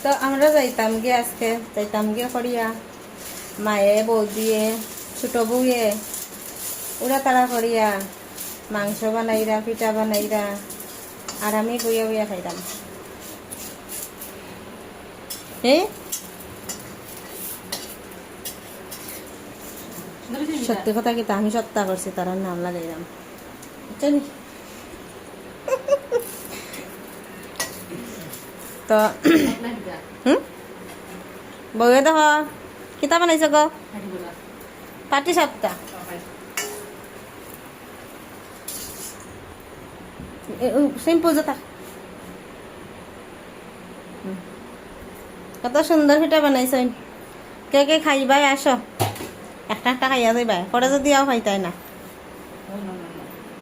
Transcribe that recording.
তো আমরা যাইতাম গিয়ে আজকে যাইতাম গিয়ে করিয়া মায়ে বৌদিয়ে ছোট বউয়ে ওরা তারা করিয়া মাংস বানাইরা পিঠা বানাইরা আর আমি বইয়া বইয়া খাইতাম। সত্যি কথা কি আমি সত্তা করছি তার নাম লাগাইলাম বুঝছেন। তো বউয়ে দেখ কিতা বানাইছ গো পাটি সাপটা সিম্পল যেটা কত সুন্দর পিঠা বানাইছ। কে কে খাইবাই আসো একটা একটা খাইয়া যাইবাই পরে যদি আও খাইতাই না।